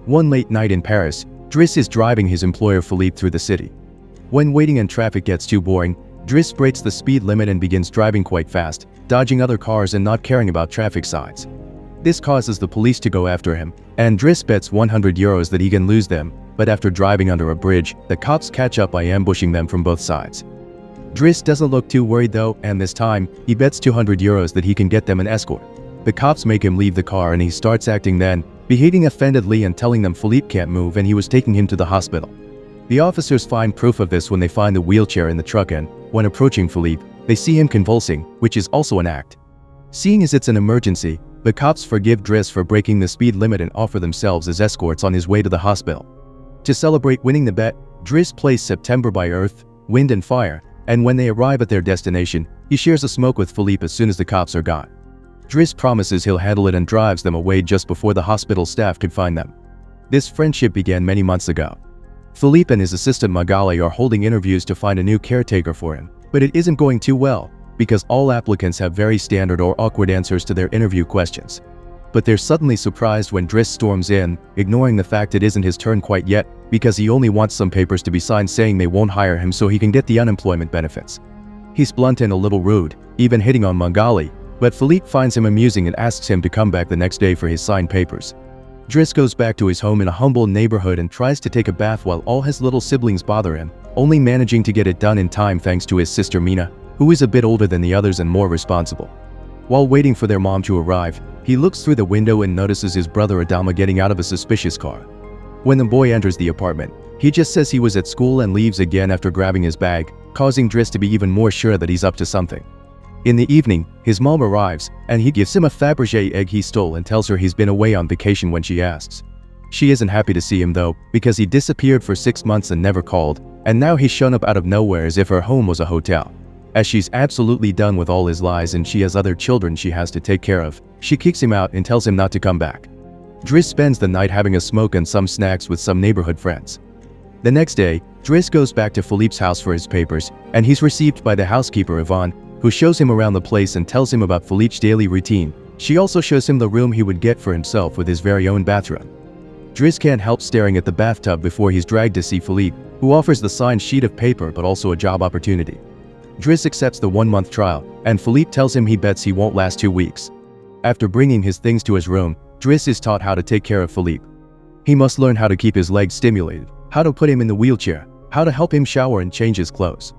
One late night in Paris, Driss is driving his employer Philippe through the city. When waiting and traffic gets too boring, Driss breaks the speed limit and begins driving quite fast, dodging other cars and not caring about traffic signs. This causes the police to go after him, and Driss bets €100 that he can lose them, but after driving under a bridge, the cops catch up by ambushing them from both sides. Driss doesn't look too worried though, and this time, he bets €200 that he can get them an escort. The cops make him leave the car and he starts acting then, behaving offendedly and telling them Philippe can't move and he was taking him to the hospital. The officers find proof of this when they find the wheelchair in the truck and, when approaching Philippe, they see him convulsing, which is also an act. Seeing as it's an emergency, the cops forgive Driss for breaking the speed limit and offer themselves as escorts on his way to the hospital. To celebrate winning the bet, Driss plays September by Earth, Wind and Fire, and when they arrive at their destination, he shares a smoke with Philippe as soon as the cops are gone. Driss promises he'll handle it and drives them away just before the hospital staff could find them. This friendship began many months ago. Philippe and his assistant Magali are holding interviews to find a new caretaker for him, but it isn't going too well, because all applicants have very standard or awkward answers to their interview questions. But they're suddenly surprised when Driss storms in, ignoring the fact it isn't his turn quite yet, because he only wants some papers to be signed saying they won't hire him so he can get the unemployment benefits. He's blunt and a little rude, even hitting on Magali, but Philippe finds him amusing and asks him to come back the next day for his signed papers. Driss goes back to his home in a humble neighborhood and tries to take a bath while all his little siblings bother him, only managing to get it done in time thanks to his sister Mina, who is a bit older than the others and more responsible. While waiting for their mom to arrive, he looks through the window and notices his brother Adama getting out of a suspicious car. When the boy enters the apartment, he just says he was at school and leaves again after grabbing his bag, causing Driss to be even more sure that he's up to something. In the evening, his mom arrives, and he gives him a Fabergé egg he stole and tells her he's been away on vacation when she asks. She isn't happy to see him though, because he disappeared for 6 months and never called, and now he's shown up out of nowhere as if her home was a hotel. As she's absolutely done with all his lies and she has other children she has to take care of, she kicks him out and tells him not to come back. Driss spends the night having a smoke and some snacks with some neighborhood friends. The next day, Driss goes back to Philippe's house for his papers, and he's received by the housekeeper Yvonne, who shows him around the place and tells him about Philippe's daily routine. She also shows him the room he would get for himself with his very own bathroom. Driss can't help staring at the bathtub before he's dragged to see Philippe, who offers the signed sheet of paper but also a job opportunity. Driss accepts the 1-month trial, and Philippe tells him he bets he won't last 2 weeks. After bringing his things to his room, Driss is taught how to take care of Philippe. He must learn how to keep his legs stimulated, how to put him in the wheelchair, how to help him shower and change his clothes.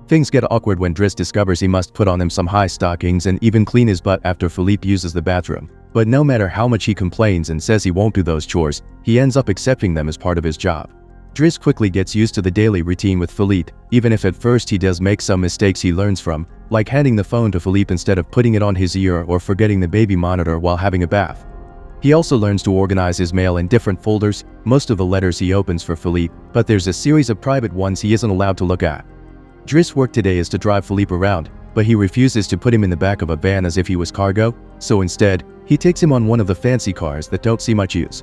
Things get awkward when Driss discovers he must put on him some high stockings and even clean his butt after Philippe uses the bathroom. But no matter how much he complains and says he won't do those chores, he ends up accepting them as part of his job. Driss quickly gets used to the daily routine with Philippe, even if at first he does make some mistakes he learns from, like handing the phone to Philippe instead of putting it on his ear or forgetting the baby monitor while having a bath. He also learns to organize his mail in different folders, most of the letters he opens for Philippe, but there's a series of private ones he isn't allowed to look at. Driss' work today is to drive Philippe around, but he refuses to put him in the back of a van as if he was cargo, so instead, he takes him on one of the fancy cars that don't see much use.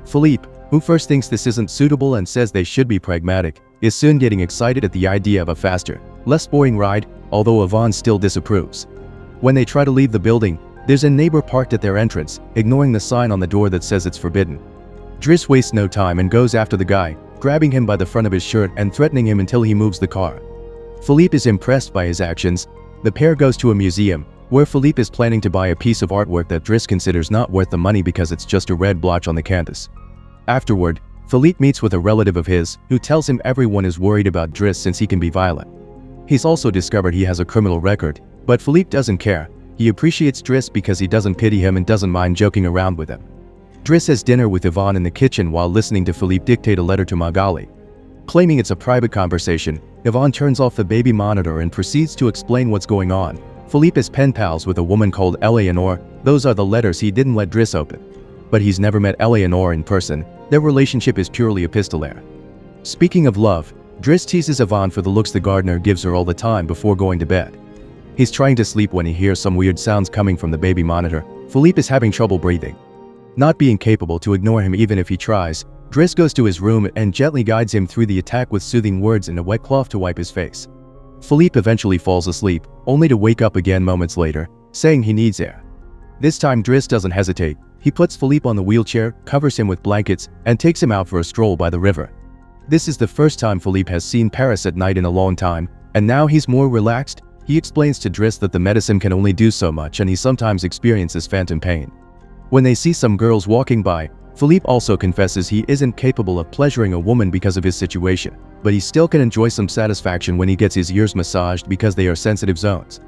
Philippe, who first thinks this isn't suitable and says they should be pragmatic, is soon getting excited at the idea of a faster, less boring ride, although Yvonne still disapproves. When they try to leave the building, there's a neighbor parked at their entrance, ignoring the sign on the door that says it's forbidden. Driss wastes no time and goes after the guy, grabbing him by the front of his shirt and threatening him until he moves the car. Philippe is impressed by his actions. The pair goes to a museum, where Philippe is planning to buy a piece of artwork that Driss considers not worth the money because it's just a red blotch on the canvas. Afterward, Philippe meets with a relative of his, who tells him everyone is worried about Driss since he can be violent. He's also discovered he has a criminal record, but Philippe doesn't care. He appreciates Driss because he doesn't pity him and doesn't mind joking around with him. Driss has dinner with Yvonne in the kitchen while listening to Philippe dictate a letter to Magali. Claiming it's a private conversation, Yvonne turns off the baby monitor and proceeds to explain what's going on. Philippe is pen pals with a woman called Eleanor. Those are the letters he didn't let Driss open. But he's never met Eleanor in person. Their relationship is purely epistolary. Speaking of love, Driss teases Yvonne for the looks the gardener gives her all the time before going to bed. He's trying to sleep when he hears some weird sounds coming from the baby monitor. Philippe is having trouble breathing. Not being capable to ignore him even if he tries, Driss goes to his room and gently guides him through the attack with soothing words and a wet cloth to wipe his face. Philippe eventually falls asleep, only to wake up again moments later, saying he needs air. This time Driss doesn't hesitate. He puts Philippe on the wheelchair, covers him with blankets, and takes him out for a stroll by the river. This is the first time Philippe has seen Paris at night in a long time, and now he's more relaxed. He explains to Driss that the medicine can only do so much and he sometimes experiences phantom pain. When they see some girls walking by, Philippe also confesses he isn't capable of pleasuring a woman because of his situation, but he still can enjoy some satisfaction when he gets his ears massaged because they are sensitive zones.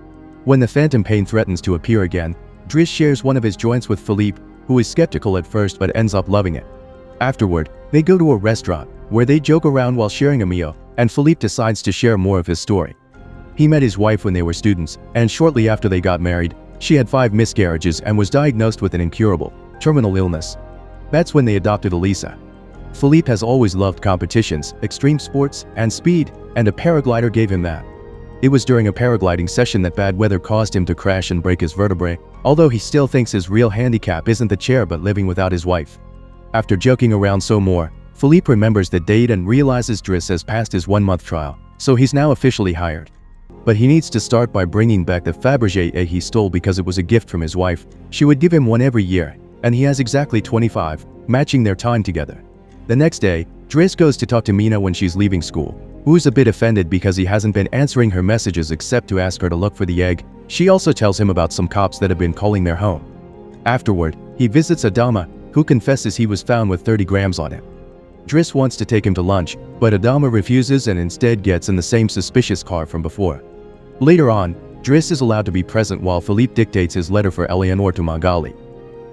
When the phantom pain threatens to appear again, Driss shares one of his joints with Philippe, who is skeptical at first but ends up loving it. Afterward, they go to a restaurant, where they joke around while sharing a meal, and Philippe decides to share more of his story. He met his wife when they were students, and shortly after they got married, she had 5 miscarriages and was diagnosed with an incurable, terminal illness. That's when they adopted Elisa. Philippe has always loved competitions, extreme sports, and speed, and a paraglider gave him that. It was during a paragliding session that bad weather caused him to crash and break his vertebrae, although he still thinks his real handicap isn't the chair but living without his wife. After joking around some more, Philippe remembers the date and realizes Driss has passed his 1-month trial, so he's now officially hired. But he needs to start by bringing back the Fabergé egg he stole because it was a gift from his wife. She would give him one every year, and he has exactly 25, matching their time together. The next day, Driss goes to talk to Mina when she's leaving school, who's a bit offended because he hasn't been answering her messages except to ask her to look for the egg. She also tells him about some cops that have been calling their home. Afterward, he visits Adama, who confesses he was found with 30 grams on him. Driss wants to take him to lunch, but Adama refuses and instead gets in the same suspicious car from before. Later on, Driss is allowed to be present while Philippe dictates his letter for Eleanor to Magali.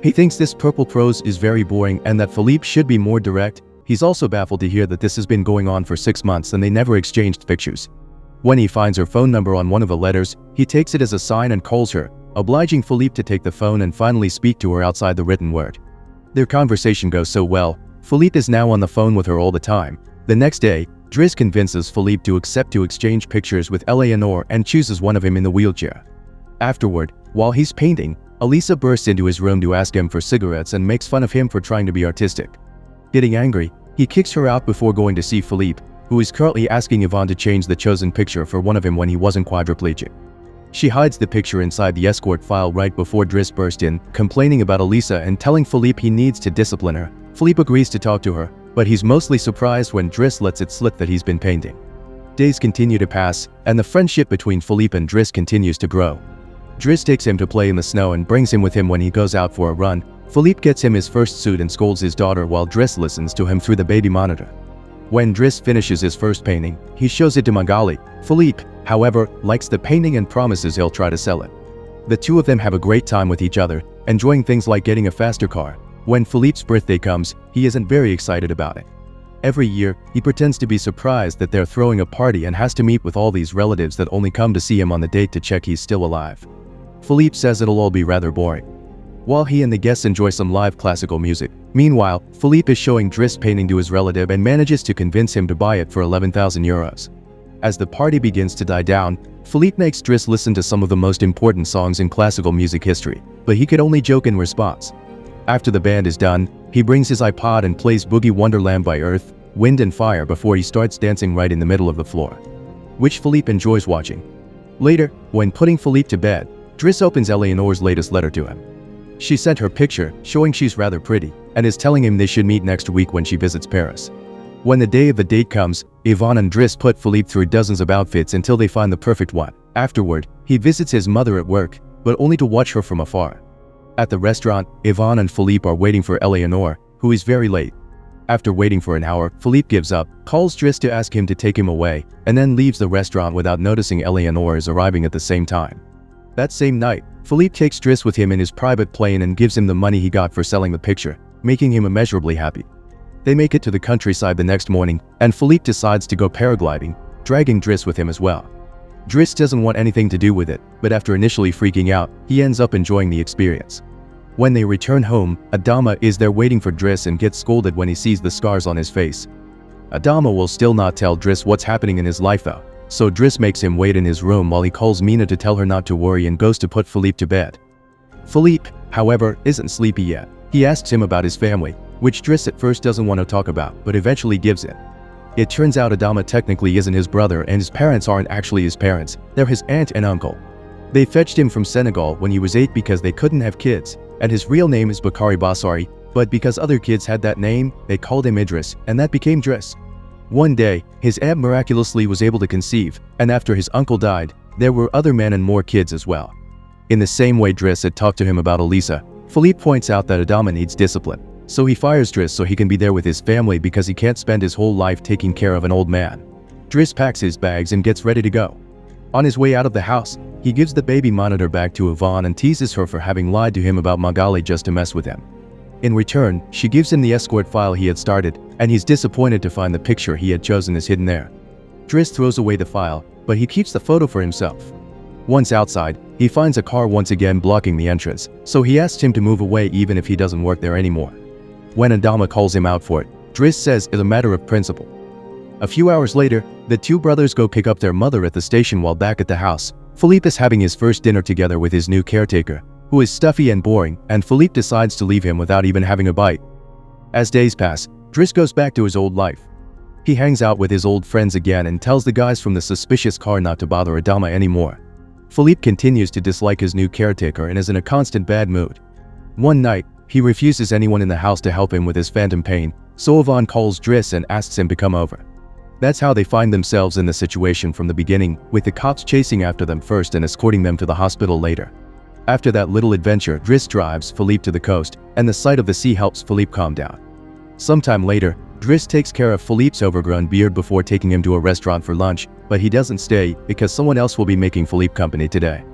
He thinks this purple prose is very boring and that Philippe should be more direct. He's also baffled to hear that this has been going on for 6 months and they never exchanged pictures. When he finds her phone number on one of the letters, he takes it as a sign and calls her, obliging Philippe to take the phone and finally speak to her outside the written word. Their conversation goes so well, Philippe is now on the phone with her all the time. The next day, Driss convinces Philippe to accept to exchange pictures with Eleanor and chooses one of him in the wheelchair. Afterward, while he's painting, Elisa bursts into his room to ask him for cigarettes and makes fun of him for trying to be artistic. Getting angry, he kicks her out before going to see Philippe, who is currently asking Yvonne to change the chosen picture for one of him when he wasn't quadriplegic. She hides the picture inside the escort file right before Driss burst in, complaining about Elisa and telling Philippe he needs to discipline her. Philippe agrees to talk to her, but he's mostly surprised when Driss lets it slip that he's been painting. Days continue to pass, and the friendship between Philippe and Driss continues to grow. Driss takes him to play in the snow and brings him with him when he goes out for a run. Philippe gets him his first suit and scolds his daughter while Driss listens to him through the baby monitor. When Driss finishes his first painting, he shows it to Magali. Philippe, however, likes the painting and promises he'll try to sell it. The two of them have a great time with each other, enjoying things like getting a faster car. When Philippe's birthday comes, he isn't very excited about it. Every year, he pretends to be surprised that they're throwing a party and has to meet with all these relatives that only come to see him on the date to check he's still alive. Philippe says it'll all be rather boring. While he and the guests enjoy some live classical music, meanwhile, Philippe is showing Driss painting to his relative and manages to convince him to buy it for 11,000 euros. As the party begins to die down, Philippe makes Driss listen to some of the most important songs in classical music history, but he could only joke in response. After the band is done, he brings his iPod and plays Boogie Wonderland by Earth, Wind and Fire before he starts dancing right in the middle of the floor, which Philippe enjoys watching. Later, when putting Philippe to bed, Driss opens Eleanor's latest letter to him. She sent her picture, showing she's rather pretty, and is telling him they should meet next week when she visits Paris. When the day of the date comes, Yvonne and Driss put Philippe through dozens of outfits until they find the perfect one. Afterward, he visits his mother at work, but only to watch her from afar. At the restaurant, Yvonne and Philippe are waiting for Eleanor, who is very late. After waiting for an hour, Philippe gives up, calls Driss to ask him to take him away, and then leaves the restaurant without noticing Eleanor is arriving at the same time. That same night, Philippe takes Driss with him in his private plane and gives him the money he got for selling the picture, making him immeasurably happy. They make it to the countryside the next morning, and Philippe decides to go paragliding, dragging Driss with him as well. Driss doesn't want anything to do with it, but after initially freaking out, he ends up enjoying the experience. When they return home, Adama is there waiting for Driss and gets scolded when he sees the scars on his face. Adama will still not tell Driss what's happening in his life though, so Driss makes him wait in his room while he calls Mina to tell her not to worry and goes to put Philippe to bed. Philippe, however, isn't sleepy yet. He asks him about his family, which Driss at first doesn't want to talk about, but eventually gives in. It turns out Adama technically isn't his brother and his parents aren't actually his parents, they're his aunt and uncle. They fetched him from Senegal when he was 8 because they couldn't have kids, and his real name is Bakari Basari, but because other kids had that name, they called him Idris, and that became Driss. One day, his aunt miraculously was able to conceive, and after his uncle died, there were other men and more kids as well. In the same way Driss had talked to him about Elisa, Philippe points out that Adama needs discipline, so he fires Driss so he can be there with his family because he can't spend his whole life taking care of an old man. Driss packs his bags and gets ready to go. On his way out of the house, he gives the baby monitor back to Yvonne and teases her for having lied to him about Magali just to mess with him. In return, she gives him the escort file he had started, and he's disappointed to find the picture he had chosen is hidden there. Driss throws away the file, but he keeps the photo for himself. Once outside, he finds a car once again blocking the entrance, so he asks him to move away even if he doesn't work there anymore. When Adama calls him out for it, Driss says it's a matter of principle. A few hours later, the two brothers go pick up their mother at the station. While back at the house, Philippe is having his first dinner together with his new caretaker, who is stuffy and boring, and Philippe decides to leave him without even having a bite. As days pass, Driss goes back to his old life. He hangs out with his old friends again and tells the guys from the suspicious car not to bother Adama anymore. Philippe continues to dislike his new caretaker and is in a constant bad mood. One night, he refuses anyone in the house to help him with his phantom pain, so Yvonne calls Driss and asks him to come over. That's how they find themselves in the situation from the beginning, with the cops chasing after them first and escorting them to the hospital later. After that little adventure, Driss drives Philippe to the coast, and the sight of the sea helps Philippe calm down. Sometime later, Driss takes care of Philippe's overgrown beard before taking him to a restaurant for lunch, but he doesn't stay because someone else will be making Philippe company today.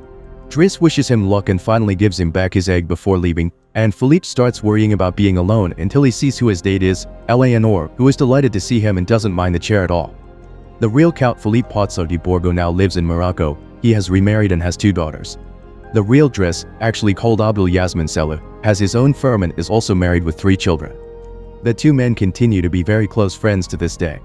Driss wishes him luck and finally gives him back his egg before leaving, and Philippe starts worrying about being alone until he sees who his date is, Eleanor, who is delighted to see him and doesn't mind the chair at all. The real Count Philippe Pozzo di Borgo now lives in Morocco. He has remarried and has 2 daughters. The real Driss, actually called Abdul Yasmin Selou, has his own firm and is also married with 3 children. The two men continue to be very close friends to this day.